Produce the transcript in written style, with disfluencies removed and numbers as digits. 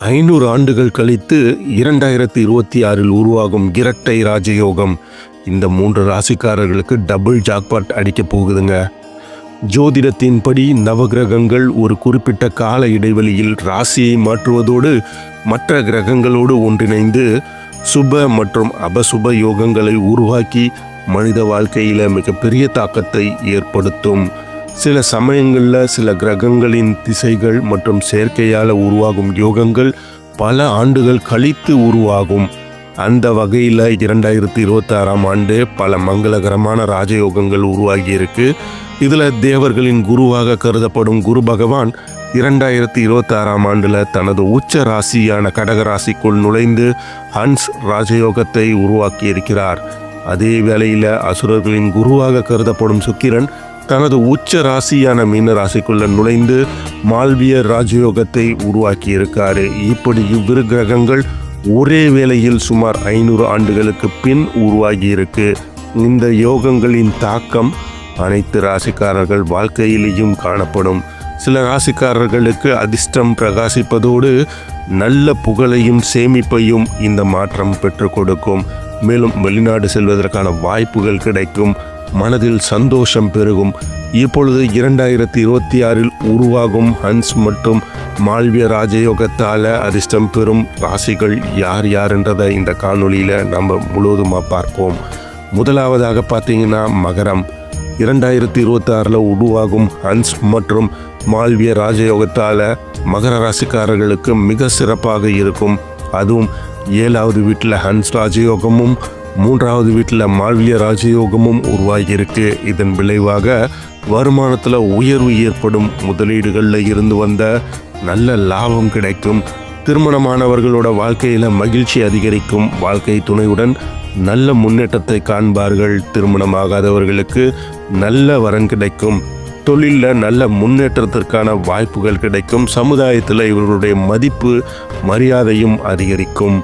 500 ஆண்டுகள் கழித்து 2026 உருவாகும் இரட்டை ராஜயோகம். இந்த 3 ராசிக்காரர்களுக்கு டபுள் ஜாக்பாட் அடிக்க போகுதுங்க. ஜோதிடத்தின்படி நவகிரகங்கள் ஒரு குறிப்பிட்ட கால இடைவெளியில் ராசியை மாற்றுவதோடு மற்ற கிரகங்களோடு ஒன்றிணைந்து சுப மற்றும் அபசுப யோகங்களை உருவாக்கி மனித வாழ்க்கையில் மிகப்பெரிய தாக்கத்தை ஏற்படுத்தும். சில சமயங்களில் சில கிரகங்களின் திசைகள் மற்றும் செயற்கையால் உருவாகும் யோகங்கள் பல ஆண்டுகள் கழித்து உருவாகும். அந்த வகையில் 2026 ஆண்டு பல மங்களகரமான ராஜயோகங்கள் உருவாகியிருக்கு. இதில் தேவர்களின் குருவாக கருதப்படும் குரு பகவான் 2026 ஆண்டில் தனது உச்ச ராசியான கடகராசிக்குள் நுழைந்து ஹன்ஸ் ராஜயோகத்தை உருவாக்கியிருக்கிறார். அதே வேளையில் அசுரர்களின் குருவாக கருதப்படும் சுக்கிரன் தனது உச்ச ராசியான மீன ராசிக்குள்ள நுழைந்து மால்விய ராஜயோகத்தை உருவாக்கி இருக்காரு. இப்படி இவ்விரு கிரகங்கள் ஒரே வேளையில் சுமார் 500 ஆண்டுகளுக்கு பின் உருவாகி இருக்கு. இந்த யோகங்களின் தாக்கம் அனைத்து ராசிக்காரர்கள் வாழ்க்கையிலேயும் காணப்படும். சில ராசிக்காரர்களுக்கு அதிர்ஷ்டம் பிரகாசிப்பதோடு நல்ல புகழையும் சேமிப்பையும் இந்த மாற்றம் பெற்றுக் கொடுக்கும். மேலும் வெளிநாடு செல்வதற்கான வாய்ப்புகள் கிடைக்கும். மனதில் சந்தோஷம் பெருகும். இப்பொழுது 2026 உருவாகும் ஹன்ஸ் மற்றும் மால்விய ராஜயோகத்தால் அதிர்ஷ்டம் பெறும் ராசிகள் யார் யார் என்றதை இந்த காணொலியில் நம்ம முழுவதுமாக பார்ப்போம். முதலாவதாக பார்த்தீங்கன்னா மகரம். 2026 உருவாகும் ஹன்ஸ் மற்றும் மால்விய ராஜயோகத்தால் மகர ராசிக்காரர்களுக்கு மிக சிறப்பாக இருக்கும். அதுவும் 7வது வீட்டில் ஹன்ஸ் ராஜயோகமும் 3வது வீட்டில் மால்விய ராஜயோகமும் உருவாகியிருக்கு. இதன் விளைவாக வருமானத்தில் உயர்வு ஏற்படும். முதலீடுகளில் இருந்து வந்த நல்ல லாபம் கிடைக்கும். திருமணமானவர்களோட வாழ்க்கையில் மகிழ்ச்சி அதிகரிக்கும். வாழ்க்கை துணையுடன் நல்ல முன்னேற்றத்தை காண்பார்கள். திருமணமாகாதவர்களுக்கு நல்ல வரன் கிடைக்கும். தொழிலில் நல்ல முன்னேற்றத்திற்கான வாய்ப்புகள் கிடைக்கும். சமுதாயத்தில் இவர்களுடைய மதிப்பு மரியாதையும் அதிகரிக்கும்.